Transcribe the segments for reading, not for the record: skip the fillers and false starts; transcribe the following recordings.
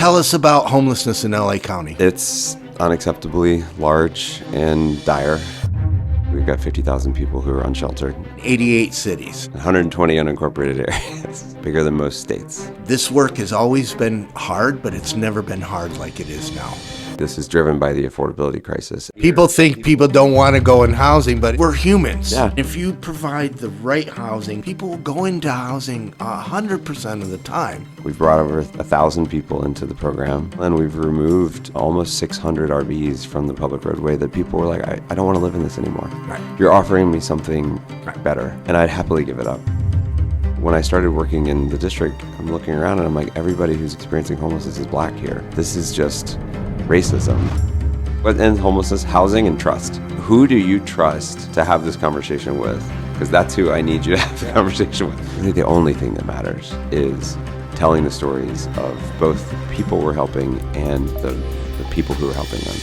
Tell us about homelessness in LA County. It's unacceptably large and dire. We've got 50,000 people who are unsheltered. 88 cities. 120 unincorporated areas, bigger than most states. This work has always been hard, but it's never been hard like it is now. This is driven by the affordability crisis. People think people don't want to go in housing, but we're humans. Yeah. If you provide the right housing, people will go into housing 100% of the time. We've brought over 1,000 people into the program, and we've removed almost 600 RVs from the public roadway that people were like, I don't want to live in this anymore. Right. You're offering me something better, and I'd happily give it up. When I started working in the district, I'm looking around and I'm like, everybody who's experiencing homelessness is black here. This is just racism. But in homelessness, housing and trust. Who do you trust to have this conversation with? Because that's who I need you to have the conversation with. Really, the only thing that matters is telling the stories of both people we're helping and the people who are helping them.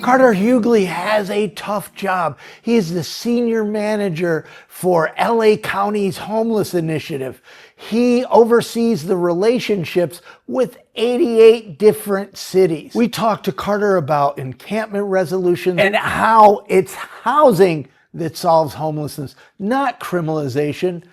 Carter Hewgley has a tough job. He is the senior manager for LA County's homeless initiative. He oversees the relationships with 88 different cities. We talked to Carter about encampment resolution and how it's housing that solves homelessness, not criminalization.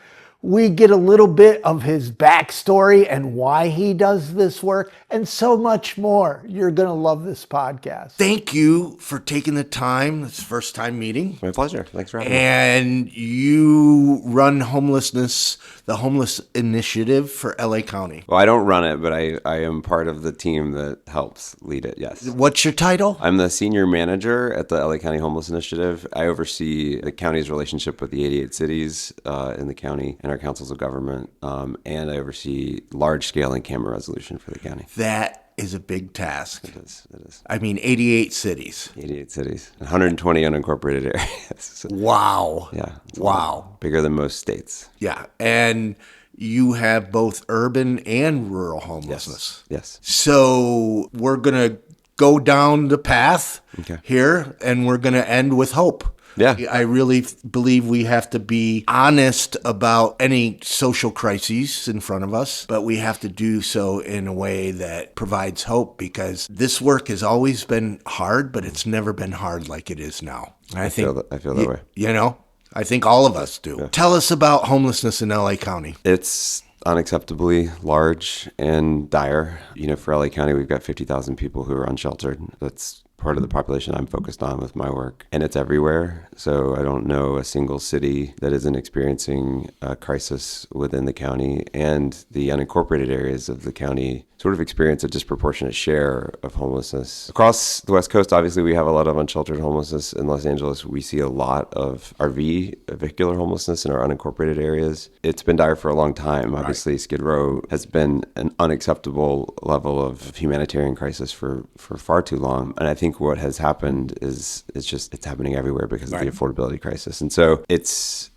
We get a little bit of his backstory and why he does this work and so much more. You're going to love this podcast. Thank you for taking the time. It's first time meeting. My pleasure. Thanks for having me. And you run homelessness, the homeless initiative for LA County. Well, I don't run it, but I am part of the team that helps lead it, yes. What's your title? I'm the senior manager at the LA County Homeless Initiative. I oversee the county's relationship with the 88 cities in the county and our councils of government, and I oversee large-scale in-camera resolution for the county. That is a big task. It is. I mean, 88 cities. 88 cities, 120 unincorporated areas. Wow. Yeah. Wow. Bigger than most states. Yeah. And you have both urban and rural homelessness. Yes. So we're going to go down the path here, and we're going to end with hope. Yeah. I really believe we have to be honest about any social crises in front of us, but we have to do so in a way that provides hope, because this work has always been hard, but it's never been hard like it is now. I feel that way. You know, I think all of us do. Yeah. Tell us about homelessness in LA County. It's unacceptably large and dire. You know, for LA County, we've got 50,000 people who are unsheltered. That's part of the population I'm focused on with my work, and it's everywhere. So I don't know a single city that isn't experiencing a crisis within the county, and the unincorporated areas of the county sort of experience a disproportionate share of homelessness. Across the West Coast, obviously, we have a lot of unsheltered homelessness. In Los Angeles, we see a lot of RV, vehicular homelessness in our unincorporated areas. It's been dire for a long time. Obviously, Skid Row has been an unacceptable level of humanitarian crisis for far too long. And I think what has happened is it's happening everywhere because of the affordability crisis. And so it's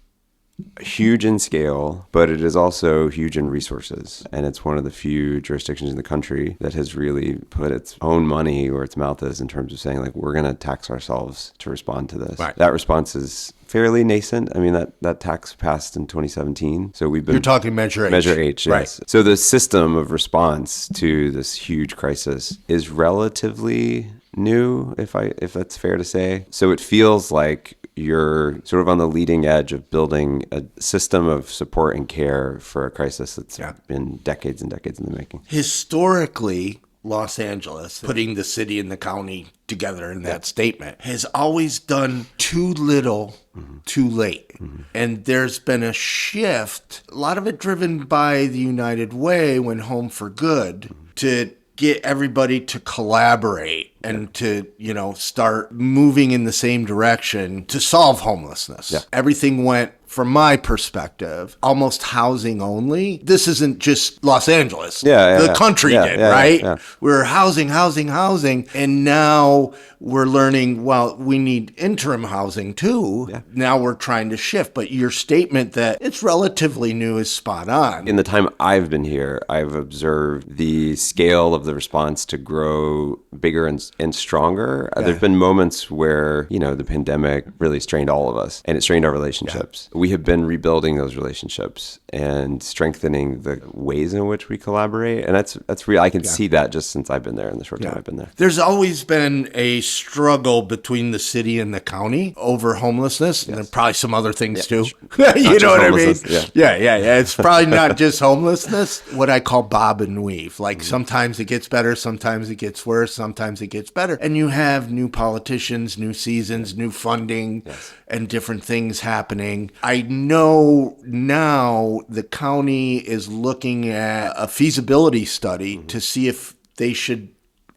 huge in scale, but it is also huge in resources. And it's one of the few jurisdictions in the country that has really put its own money where its mouth is in terms of saying, like, we're going to tax ourselves to respond to this. Right. That response is fairly nascent. I mean, that tax passed in 2017. So we've been... You're talking Measure H. Measure H, yes. Right. So the system of response to this huge crisis is relatively new, if that's fair to say. So it feels like you're sort of on the leading edge of building a system of support and care for a crisis that's been decades and decades in the making. Historically, Los Angeles, putting the city and the county together in that statement, has always done too little, too late. And there's been a shift, a lot of it driven by the United Way when Home for Good, to get everybody to collaborate and to, start moving in the same direction to solve homelessness. Yeah. Everything went, from my perspective, almost housing only. This isn't just Los Angeles. The country did, right? Yeah. We're housing. And now we're learning, well, we need interim housing too. Yeah. Now we're trying to shift. But your statement that it's relatively new is spot on. In the time I've been here, I've observed the scale of the response to grow bigger and stronger. There've been moments where, the pandemic really strained all of us, and it strained our relationships. we have been rebuilding those relationships and strengthening the ways in which we collaborate. And that's real. I can see that just since I've been there in the short time I've been there. There's always been a struggle between the city and the county over homelessness, and then probably some other things too. You know what I mean? Yeah. It's probably not just homelessness. What I call bob and weave. Like sometimes it gets better, sometimes it gets worse, sometimes it gets better. And you have new politicians, new seasons, new funding, and different things happening. I know now the county is looking at a feasibility study to see if they should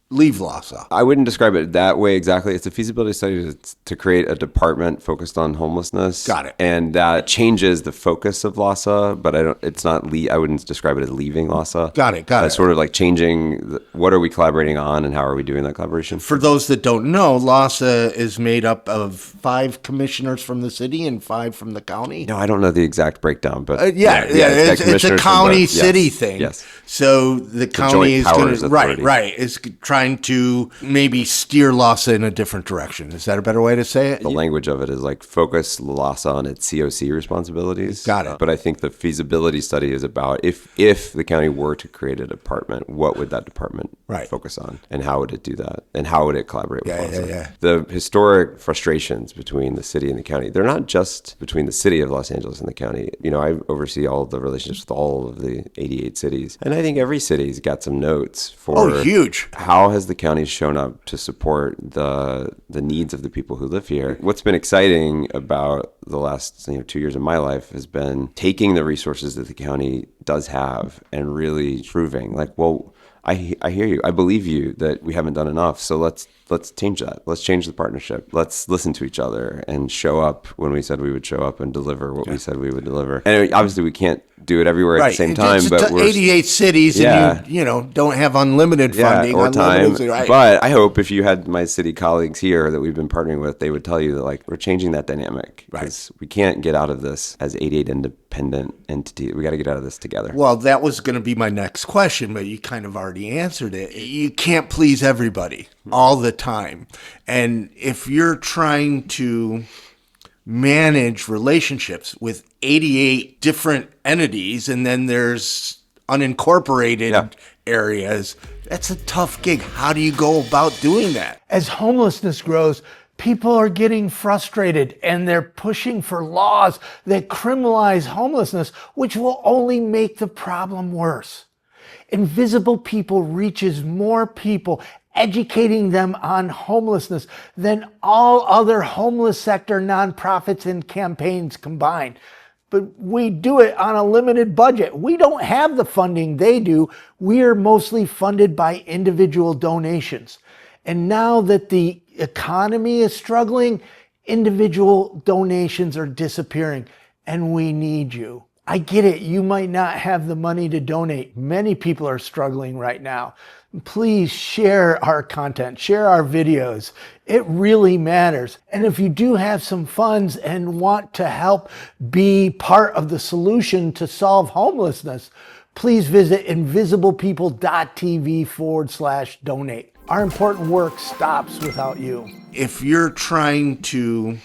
leave LAHSA. I wouldn't describe it that way exactly. It's a feasibility study to create a department focused on homelessness. Got it. And that changes the focus of LAHSA, but I wouldn't describe it as leaving LAHSA. Got it. It's sort of like changing what are we collaborating on and how are we doing that collaboration? For those that don't know, LAHSA is made up of 5 commissioners from the city and 5 from the county. No, I don't know the exact breakdown, but it's a county-city thing. Yes. So the county is going to is trying to maybe steer LAHSA in a different direction. Is that a better way to say it? The language of it is like focus LAHSA on its COC responsibilities. Got it. But I think the feasibility study is about if the county were to create a department, what would that department focus on, and how would it do that, and how would it collaborate with LAHSA? The historic frustrations between the city and the county, they're not just between the city of Los Angeles and the county. You know, I oversee all of the relationships with all of the 88 cities, and I think every city's got some notes for huge. How has the county shown up to support the needs of the people who live here? What's been exciting about the last 2 years of my life has been taking the resources that the county does have and really proving like, well, I hear you. I believe you that we haven't done enough. So let's change that. Let's change the partnership. Let's listen to each other and show up when we said we would show up and deliver what we said we would deliver. And obviously we can't do it everywhere at the same time. But we're 88 cities, and you don't have unlimited funding or time. But I hope if you had my city colleagues here that we've been partnering with, they would tell you that like we're changing that dynamic because we can't get out of this as 88 independent entities. We got to get out of this together. Well, that was going to be my next question, but you kind of already answered it. You can't please everybody all the time, and if you're trying to manage relationships with 88 different entities, and then there's unincorporated areas, that's a tough gig. How do you go about doing that? As homelessness grows, people are getting frustrated and they're pushing for laws that criminalize homelessness, which will only make the problem worse. Invisible People reaches more people, educating them on homelessness than all other homeless sector nonprofits and campaigns combined. But we do it on a limited budget. We don't have the funding they do. We are mostly funded by individual donations. And now that the economy is struggling, individual donations are disappearing, and we need you. I get it. You might not have the money to donate. Many people are struggling right now. Please share our content, share our videos. It really matters. And if you do have some funds and want to help be part of the solution to solve homelessness, please visit invisiblepeople.tv/donate. Our important work stops without you. If you're trying to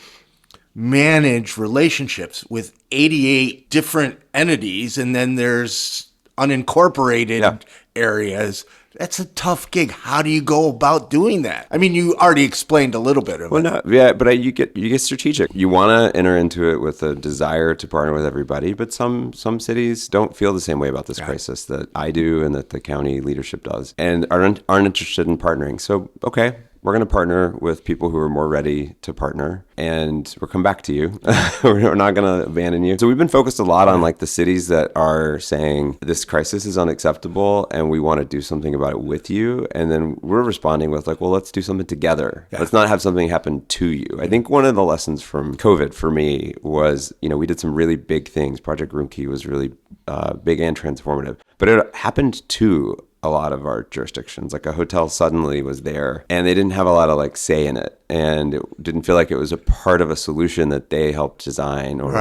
manage relationships with 88 different entities, and then there's unincorporated areas, that's a tough gig. How do you go about doing that? I mean, you already explained a little bit of it. But you get strategic. You want to enter into it with a desire to partner with everybody, but some cities don't feel the same way about this crisis that I do and that the county leadership does, and aren't interested in partnering. So, okay, we're going to partner with people who are more ready to partner, and we'll come back to you. We're not going to abandon you. So we've been focused a lot on like the cities that are saying this crisis is unacceptable and we want to do something about it with you. And then we're responding with like, well, let's do something together. Let's not have something happen to you. I think one of the lessons from COVID for me was, we did some really big things. Project Roomkey was really big and transformative, but it happened to a lot of our jurisdictions. Like a hotel suddenly was there and they didn't have a lot of like say in it. And it didn't feel like it was a part of a solution that they helped design or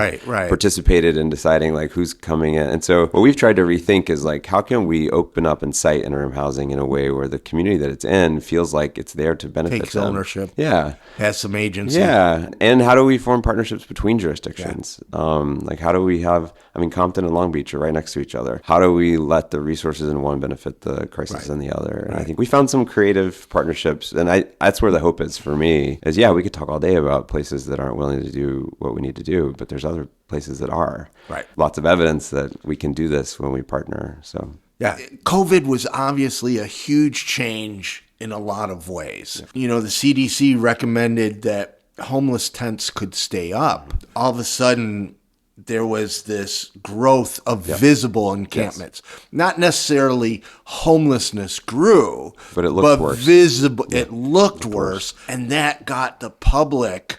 participated in deciding like who's coming in. And so what we've tried to rethink is like, how can we open up and site interim housing in a way where the community that it's in feels like it's there to benefit Takes them. ownership. Yeah. Has some agency. Yeah. And how do we form partnerships between jurisdictions? Like how do we have, Compton and Long Beach are right next to each other. How do we let the resources in one benefit the crisis in the other? And I think we found some creative partnerships. And that's where the hope is for me is, we could talk all day about places that aren't willing to do what we need to do, but there's other places that are. Right. Lots of evidence that we can do this when we partner. So yeah, COVID was obviously a huge change in a lot of ways. The CDC recommended that homeless tents could stay up. All of a sudden, there was this growth of visible encampments. Not necessarily homelessness grew, but it looked worse. It looked worse, and that got the public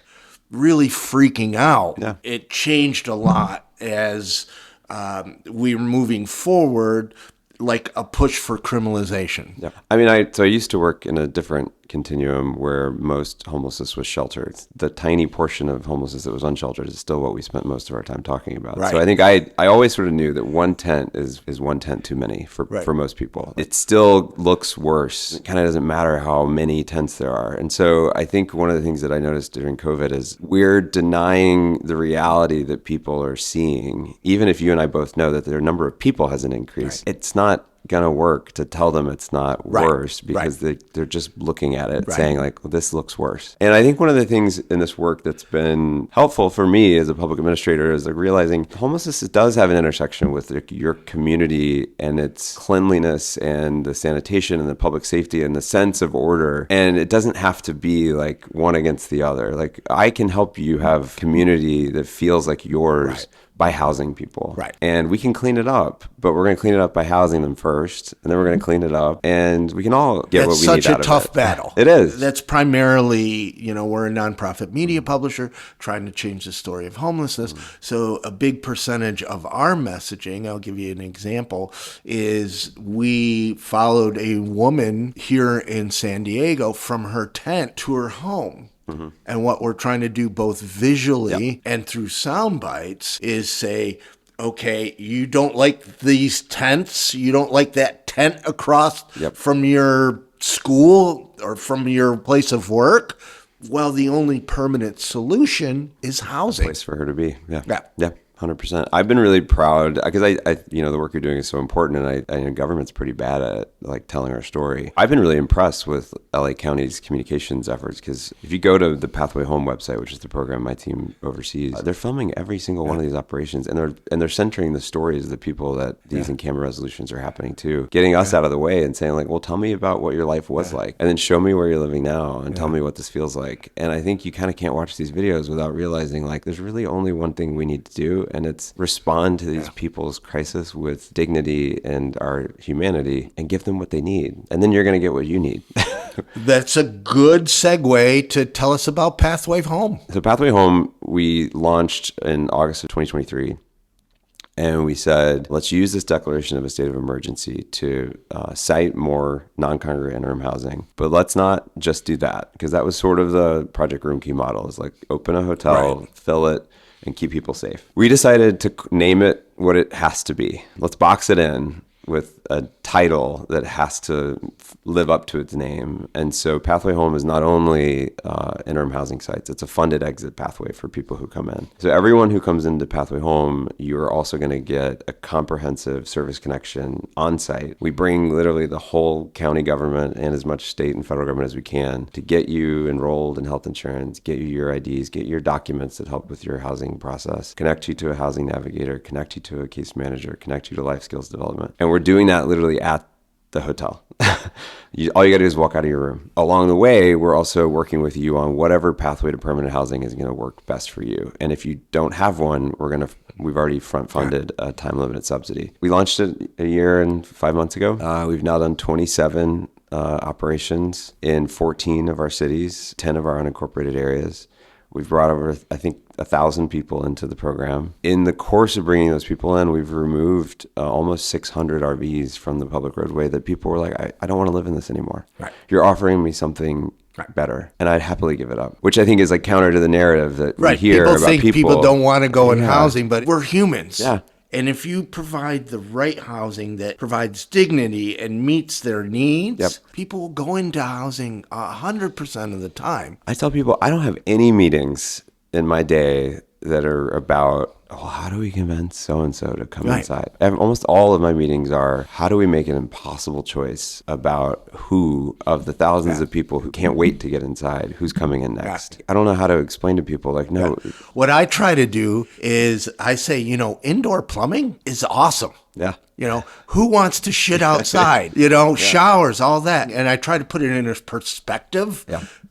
really freaking out. Yeah. It changed a lot as we were moving forward, like a push for criminalization. Yeah. I used to work in a different continuum where most homelessness was sheltered. The tiny portion of homelessness that was unsheltered is still what we spent most of our time talking about. Right. So I think I always sort of knew that one tent is one tent too many for most people. It still looks worse. It kind of doesn't matter how many tents there are. And so I think one of the things that I noticed during COVID is we're denying the reality that people are seeing. Even if you and I both know that their number of people hasn't increased, it's not gonna work to tell them it's not worse because they're just looking at it saying like, well, this looks worse. And I think one of the things in this work that's been helpful for me as a public administrator is like realizing homelessness does have an intersection with like your community and its cleanliness and the sanitation and the public safety and the sense of order. And it doesn't have to be like one against the other. Like I can help you have community that feels like yours by housing people. Right. And we can clean it up, but we're going to clean it up by housing them first, and then we're going to clean it up, and we can all get what we need out of it. That's such a tough battle. It is. That's primarily, we're a nonprofit media publisher trying to change the story of homelessness. So a big percentage of our messaging, I'll give you an example, is we followed a woman here in San Diego from her tent to her home. Mm-hmm. And what we're trying to do both visually and through sound bites is say, okay, you don't like these tents, you don't like that tent across from your school or from your place of work. Well, the only permanent solution is housing. A place for her to be. Yeah. 100%. I've been really proud because I the work you're doing is so important, and I know government's pretty bad at like telling our story. I've been really impressed with LA County's communications efforts because if you go to the Pathway Home website, which is the program my team oversees, they're filming every single one of these operations, and they're centering the stories of the people that these in-camera resolutions are happening to, getting us out of the way and saying like, well, tell me about what your life was like, and then show me where you're living now, and tell me what this feels like. And I think you kind of can't watch these videos without realizing like there's really only one thing we need to do, and it's respond to these people's crisis with dignity and our humanity and give them what they need. And then you're going to get what you need. That's a good segue to tell us about Pathway Home. So Pathway Home, we launched in August of 2023. And we said, let's use this declaration of a state of emergency to cite more non-congregate interim housing. But let's not just do that, because that was sort of the Project Room Key model. Is like open a hotel, fill it, and keep people safe. We decided to name it what it has to be. Let's box it in with a title that has to live up to its name. And so Pathway Home is not only interim housing sites, it's a funded exit pathway for people who come in. So everyone who comes into Pathway Home, you're also going to get a comprehensive service connection on site. We bring literally the whole county government and as much state and federal government as we can to get you enrolled in health insurance, get you your IDs, get your documents that help with your housing process, connect you to a housing navigator, connect you to a case manager, connect you to life skills development. And we're doing that literally at the hotel. All you got to do is walk out of your room. Along the way, we're also working with you on whatever pathway to permanent housing is going to work best for you. And if you don't have one, we've already front funded a time limited subsidy. We launched it a year and 5 months ago. We've now done 27 operations in 14 of our cities, 10 of our unincorporated areas. We've brought over, I think, 1,000 people into the program. In the course of bringing those people in, we've removed almost 600 RVs from the public roadway that people were like, I don't want to live in this anymore. Right. You're offering me something better, and I'd happily give it up, which I think is like counter to the narrative that we hear people about think people don't want to go in housing, but we're humans. Yeah. And if you provide the right housing that provides dignity and meets their needs, people will go into housing 100% of the time. I tell people I don't have any meetings in my day that are about, how do we convince so-and-so to come inside? Almost all of my meetings are, how do we make an impossible choice about who of the thousands of people who can't wait to get inside, who's coming in next? I don't know how to explain to people, like, no. What I try to do is I say, indoor plumbing is awesome. Yeah. Who wants to shit outside? Showers, all that. And I try to put it in a perspective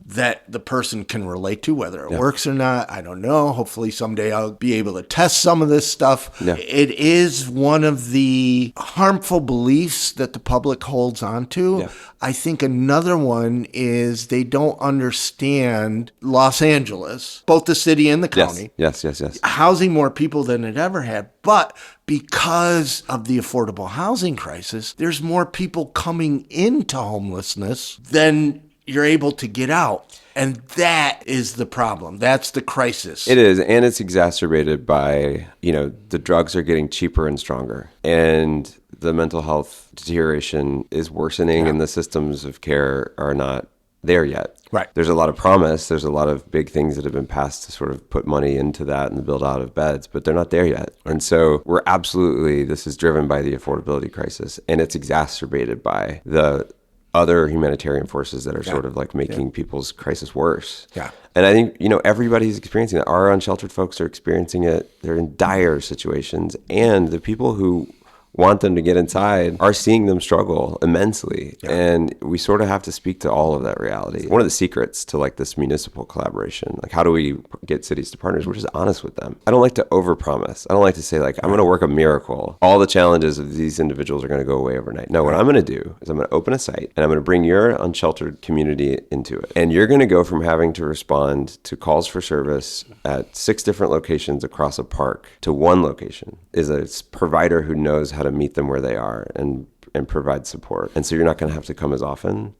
that the person can relate to, whether it works or not. I don't know. Hopefully someday I'll be able to test some of this stuff. Yeah. It is one of the harmful beliefs that the public holds on to. Yeah. I think another one is they don't understand Los Angeles, both the city and the county. Yes. Housing more people than it ever had. But because of the affordable housing crisis, there's more people coming into homelessness than you're able to get out. And that is the problem. That's the crisis. It is. And it's exacerbated by, the drugs are getting cheaper and stronger. And the mental health deterioration is worsening and the systems of care are not there yet. Right. There's a lot of promise. There's a lot of big things that have been passed to sort of put money into that and the build out of beds, but they're not there yet. And so this is driven by the affordability crisis, and it's exacerbated by the other humanitarian forces that are sort of like making people's crisis worse. Yeah. And I think, everybody's experiencing it. Our unsheltered folks are experiencing it. They're in dire situations. And the people who want them to get inside are seeing them struggle immensely. Yeah. And we sort of have to speak to all of that reality. One of the secrets to like this municipal collaboration, like how do we get cities to partners? We're just honest with them. I don't like to overpromise. I don't like to say like, I'm going to work a miracle. All the challenges of these individuals are going to go away overnight. No, what I'm going to do is I'm going to open a site and I'm going to bring your unsheltered community into it. And you're going to go from having to respond to calls for service at 6 different locations across a park to one location is a provider who knows how to meet them where they are and provide support. And so you're not going to have to come as often.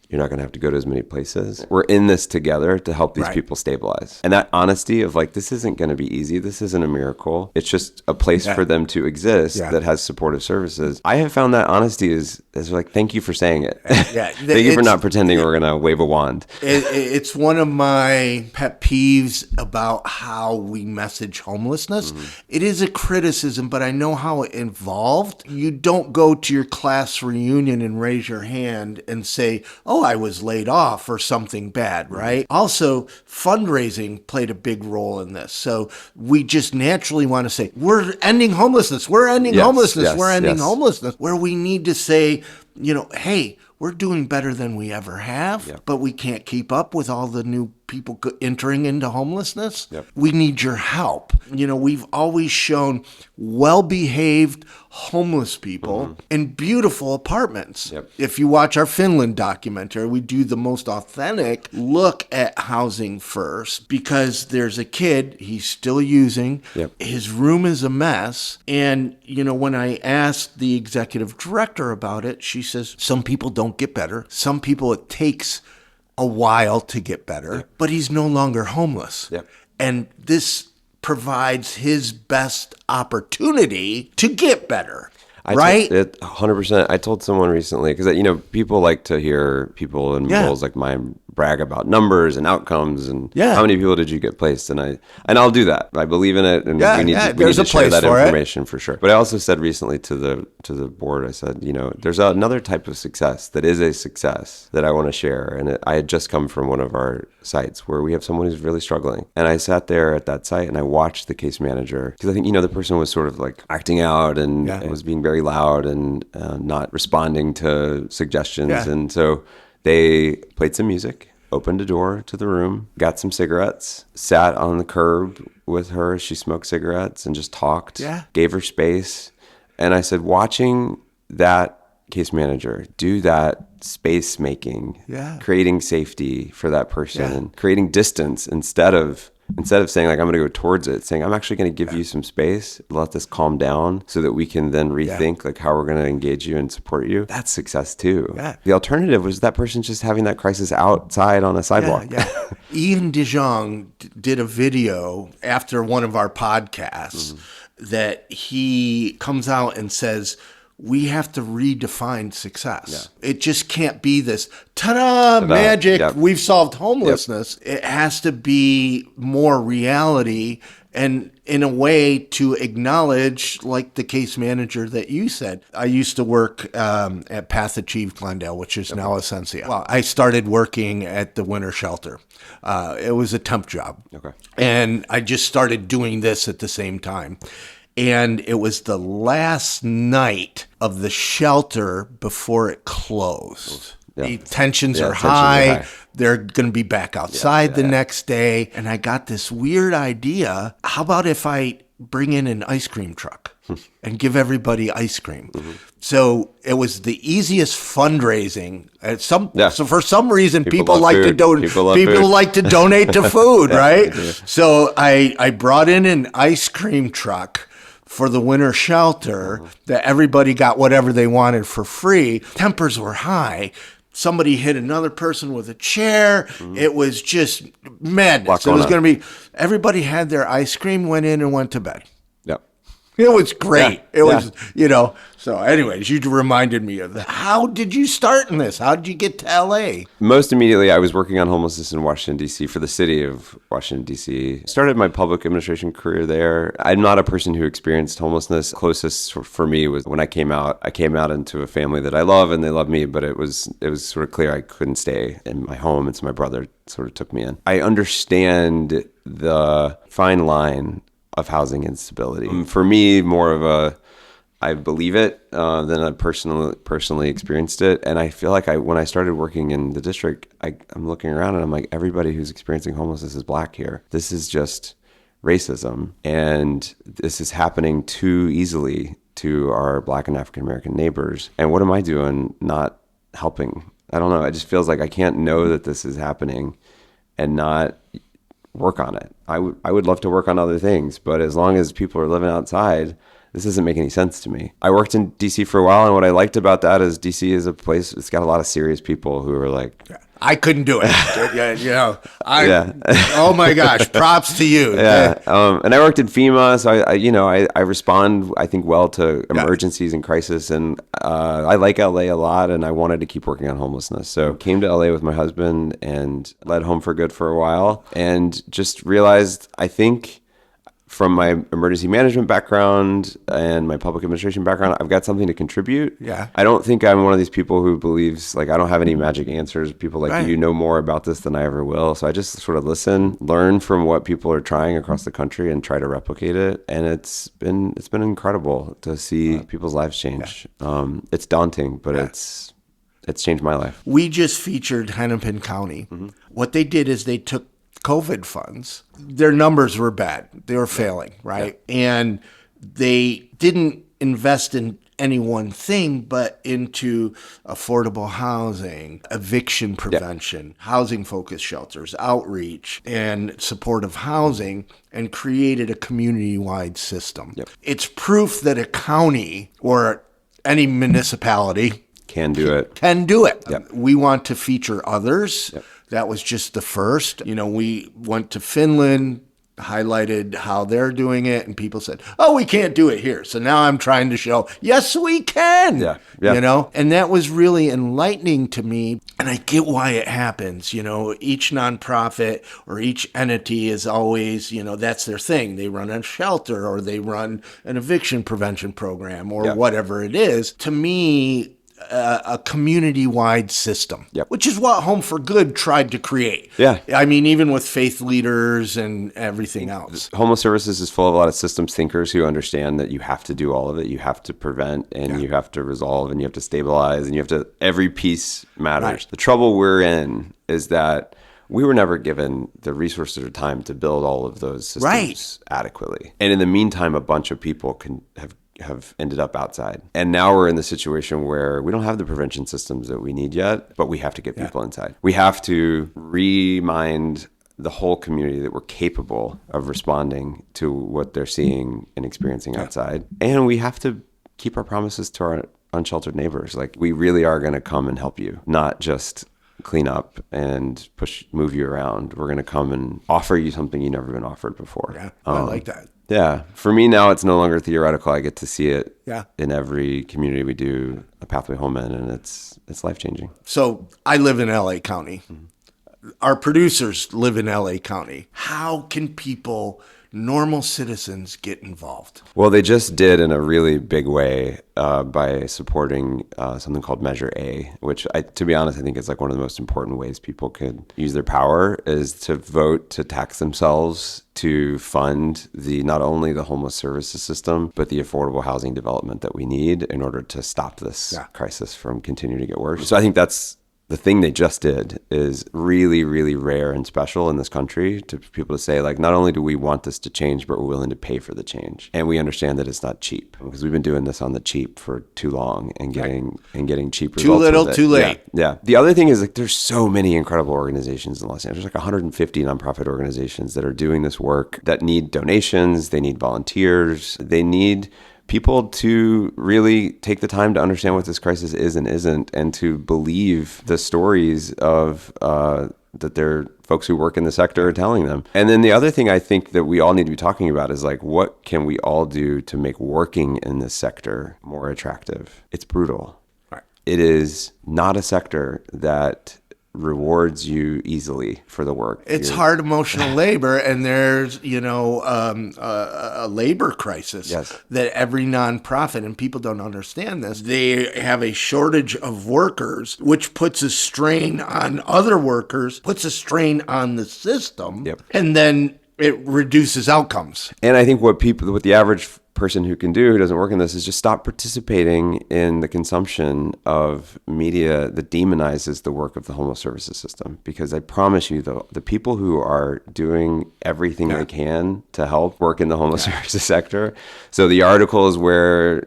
You're not going to have to go to as many places. We're in this together to help these people stabilize. And that honesty of like, this isn't going to be easy. This isn't a miracle. It's just a place for them to exist that has supportive services. I have found that honesty is like, thank you for saying it. Yeah. Thank you for not pretending we're going to wave a wand. It's one of my pet peeves about how we message homelessness. Mm-hmm. It is a criticism, but I know how it evolved. You don't go to your class reunion and raise your hand and say, I was laid off or something bad, right? Also, fundraising played a big role in this. So we just naturally want to say, we're ending homelessness. We're ending homelessness. We're ending homelessness. Where we need to say, hey, we're doing better than we ever have, but we can't keep up with all the new people entering into homelessness. Yep. We need your help. We've always shown well-behaved homeless people in beautiful apartments. Yep. If you watch our Finland documentary, we do the most authentic look at housing first because there's a kid, he's still using, his room is a mess. And, when I asked the executive director about it, she says, some people don't get better. Some people it takes a while to get better, but he's no longer homeless. Yep. And this provides his best opportunity to get better. Right? 100%. I told someone recently, because, people like to hear people in roles like mine brag about numbers and outcomes and how many people did you get placed. And I'll do that. I believe in it, and we need to share that information for sure. But I also said recently to the board, I said, there's another type of success that is a success that I want to share. And I had just come from one of our sites where we have someone who's really struggling. And I sat there at that site and I watched the case manager, because I think, the person was sort of like acting out and was being very loud and not responding to suggestions. Yeah. And so they played some music, opened a door to the room, got some cigarettes, sat on the curb with her as she smoked cigarettes and just talked, gave her space. And I said, watching that case manager, do that space making, creating safety for that person, and creating distance instead of saying like I'm going to go towards it, saying I'm actually going to give you some space, let this calm down so that we can then rethink like how we're going to engage you and support you. That's success too. The alternative was that person just having that crisis outside on a sidewalk. Ian DeJong did a video after one of our podcasts that he comes out and says, we have to redefine success. It just can't be this ta-da, magic, we've solved homelessness. It has to be more reality, and in a way to acknowledge, like the case manager that you said. I used to work at Path Achieve Glendale, which is now Essentia. Well, I started working at the winter shelter. It was a temp job. And I just started doing this at the same time. And it was the last night of the shelter before it closed. The tensions are high. They're going to be back outside the next day. And I got this weird idea. How about if I bring in an ice cream truck and give everybody ice cream? So it was the easiest fundraising. So for some reason, people like to donate to food, right? So I brought in an ice cream truck for the winter shelter that everybody got whatever they wanted for free. Tempers were high. Somebody hit another person with a chair. It was just madness. It was going to be, everybody had their ice cream, went in and went to bed. It was great. It was, so anyways, you reminded me of that. How did you start in this? How did you get to LA? Most immediately, I was working on homelessness in Washington, D.C. for the city of Washington, D.C. Started my public administration career there. I'm not a person who experienced homelessness. Closest for me was when I came out. I came out into a family that I love and they love me, but it was sort of clear I couldn't stay in my home. And so my brother sort of took me in. I understand the fine line of housing instability. For me, more of I believe it than I personally experienced it. And I feel like when I started working in the district, I'm looking around and I'm like, everybody who's experiencing homelessness is Black here. This is just racism. And this is happening too easily to our Black and African American neighbors. And what am I doing not helping? I don't know. It just feels like I can't know that this is happening and not work on it. I would love to work on other things, but as long as people are living outside, this doesn't make any sense to me. I worked in DC for a while, and what I liked about that is DC is a place, it's got a lot of serious people who are like, I couldn't do it. Oh my gosh, props to you. And I worked in FEMA, so I respond, I think, well to emergencies and crisis, and I like LA a lot, and I wanted to keep working on homelessness. So came to LA with my husband and led Home for Good for a while, and just realized, I think, from my emergency management background and my public administration background, I've got something to contribute. I don't think I'm one of these people who believes, like, I don't have any magic answers. People like you know more about this than I ever will. So I just sort of listen, learn from what people are trying across the country and try to replicate it. And it's been incredible to see people's lives change. It's daunting, but it's changed my life. We just featured Hennepin County. What they did is they took COVID funds. Their numbers were bad. They were failing, right? And they didn't invest in any one thing, but into affordable housing, eviction prevention, housing-focused shelters, outreach, and supportive housing, and created a community-wide system. It's proof that a county or any municipality can do it. We want to feature others. That was just the first. We went to Finland, highlighted how they're doing it, and people said, oh, we can't do it here. So now I'm trying to show, yes, we can, and that was really enlightening to me. And I get why it happens. Each nonprofit or each entity is always, that's their thing. They run a shelter or they run an eviction prevention program or whatever it is. To me, a community-wide system, which is what Home for Good tried to create. I mean, even with faith leaders and everything else. Homeless Services is full of a lot of systems thinkers who understand that you have to do all of it. You have to prevent, and you have to resolve, and you have to stabilize, and every piece matters. The trouble we're in is that we were never given the resources or time to build all of those systems adequately. And in the meantime, a bunch of people have ended up outside. And now we're in the situation where we don't have the prevention systems that we need yet, but we have to get people inside. We have to remind the whole community that we're capable of responding to what they're seeing and experiencing outside. And we have to keep our promises to our unsheltered neighbors. Like, we really are going to come and help you, not just clean up and move you around. We're going to come and offer you something you've never been offered before. Yeah, I like that. Yeah. For me now, it's no longer theoretical. I get to see it Yeah. in every community we do a Pathway Home in, and it's life-changing. So I live in LA County. Our producers live in LA County. How can people, normal citizens, get involved? Well, they just did in a really big way by supporting something called Measure A, which, to be honest, I think is like one of the most important ways people could use their power, is to vote to tax themselves to fund not only the homeless services system, but the affordable housing development that we need in order to stop this crisis from continuing to get worse. So I think that's the thing they just did is really, really rare and special in this country, to people to say, like, not only do we want this to change, but we're willing to pay for the change. And we understand that it's not cheap, because we've been doing this on the cheap for too long and getting cheap results. Too little, with it. too late. Yeah. The other thing is, like, there's so many incredible organizations in Los Angeles. There's like 150 nonprofit organizations that are doing this work that need donations. They need volunteers. They need people to really take the time to understand what this crisis is and isn't, and to believe the stories of that their folks who work in the sector are telling them. And then the other thing I think that we all need to be talking about is, like, what can we all do to make working in this sector more attractive? It's brutal. Right. It is not a sector that rewards you easily for the work. It's hard emotional labor, and there's, a labor crisis that every nonprofit, and people don't understand this, they have a shortage of workers, which puts a strain on other workers, puts a strain on the system, and then it reduces outcomes. And I think what the average person who doesn't work in this, is just stop participating in the consumption of media that demonizes the work of the homeless services system. Because I promise you, the people who are doing everything they can to help work in the homeless services sector. So the articles where,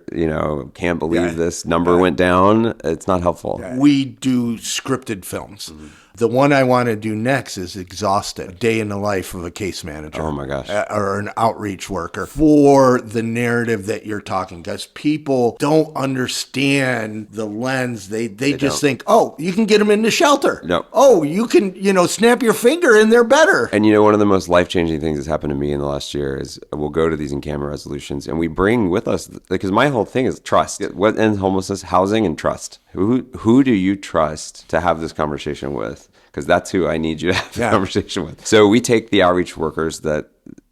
can't believe this number went down, it's not helpful. We do scripted films. Mm-hmm. The one I want to do next is Exhausted, a day in the life of a case manager. Oh my gosh. Or an outreach worker, for the narrative that you're talking. Because people don't understand the lens. They just think, oh, you can get them into shelter. No. Oh, you can, snap your finger and they're better. And one of the most life-changing things that's happened to me in the last year is we'll go to these in-camera resolutions, and we bring with us, because my whole thing is trust. What ends homelessness? Housing and trust. Who do you trust to have this conversation with? Because that's who I need you to have the conversation with. So we take the outreach workers that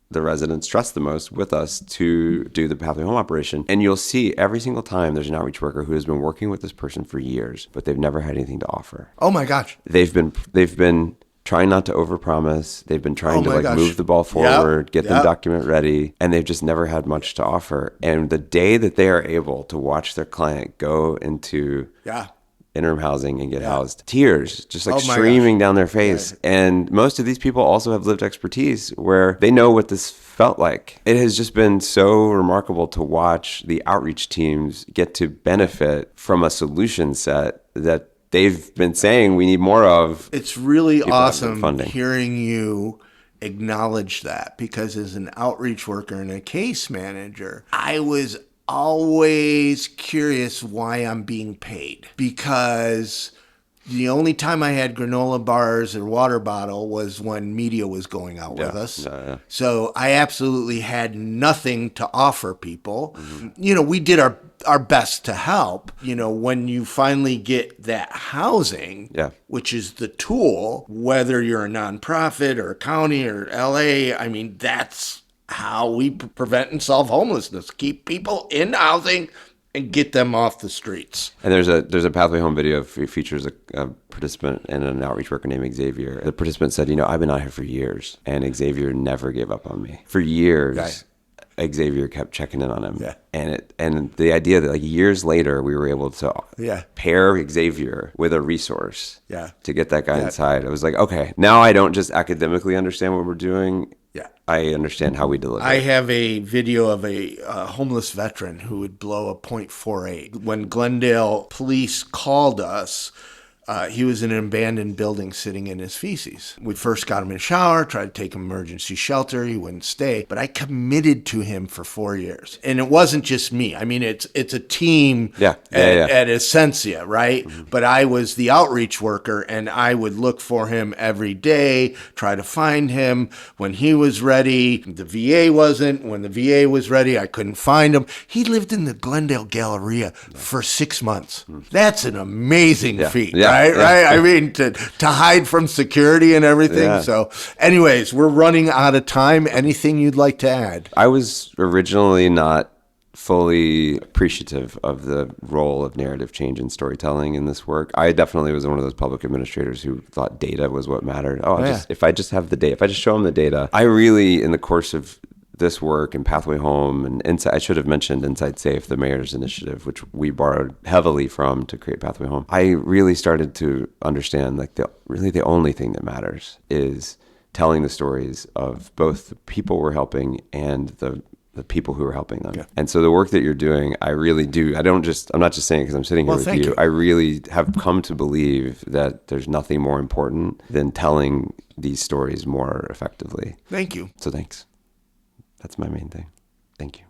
the residents trust the most with us to do the Pathway Home operation. And you'll see every single time there's an outreach worker who has been working with this person for years, but they've never had anything to offer. Oh my gosh. They've been trying not to overpromise. They've been trying to move the ball forward, get them document ready, and they've just never had much to offer. And the day that they are able to watch their client go into interim housing and get housed, tears just streaming down their face. Right. And most of these people also have lived expertise where they know what this felt like. It has just been so remarkable to watch the outreach teams get to benefit from a solution set that they've been saying we need more of. It's really awesome hearing you acknowledge that, because as an outreach worker and a case manager, I was always curious why I'm being paid, because the only time I had granola bars or water bottle was when media was going out with us. So I absolutely had nothing to offer people. Mm-hmm. We did our best to help. When you finally get that housing, which is the tool, whether you're a nonprofit or a county or LA, that's how we prevent and solve homelessness. Keep people in housing and get them off the streets. And there's a Pathway Home video features a participant and an outreach worker named Xavier. The participant said, I've been out here for years, and Xavier never gave up on me. For years, Xavier kept checking in on him. Yeah. And the idea that years later we were able to pair Xavier with a resource to get that guy inside. It was like, okay, now I don't just academically understand what we're doing Yeah. I understand how we deliver. I have a video of a homeless veteran who would blow a .48. When Glendale police called us, he was in an abandoned building sitting in his feces. We first got him in the shower, tried to take him emergency shelter. He wouldn't stay, but I committed to him for 4 years. And it wasn't just me. I mean, it's a team at Essentia, right? Mm-hmm. But I was the outreach worker, and I would look for him every day, try to find him when he was ready. The VA wasn't. When the VA was ready, I couldn't find him. He lived in the Glendale Galleria for 6 months. That's an amazing feat, right? Right? I mean, to hide from security and everything. Yeah. So anyways, we're running out of time. Anything you'd like to add? I was originally not fully appreciative of the role of narrative change and storytelling in this work. I definitely was one of those public administrators who thought data was what mattered. If I just have the data, if I just show them the data. I really, in the course of this work and Pathway Home and Inside, I should have mentioned Inside Safe, the mayor's initiative, which we borrowed heavily from to create Pathway Home. I really started to understand like the only thing that matters is telling the stories of both the people we're helping and the people who are helping them. Yeah. And so the work that you're doing, I really do. I'm not just saying it because I'm sitting here with you. I really have come to believe that there's nothing more important than telling these stories more effectively. Thank you. So thanks. That's my main thing. Thank you.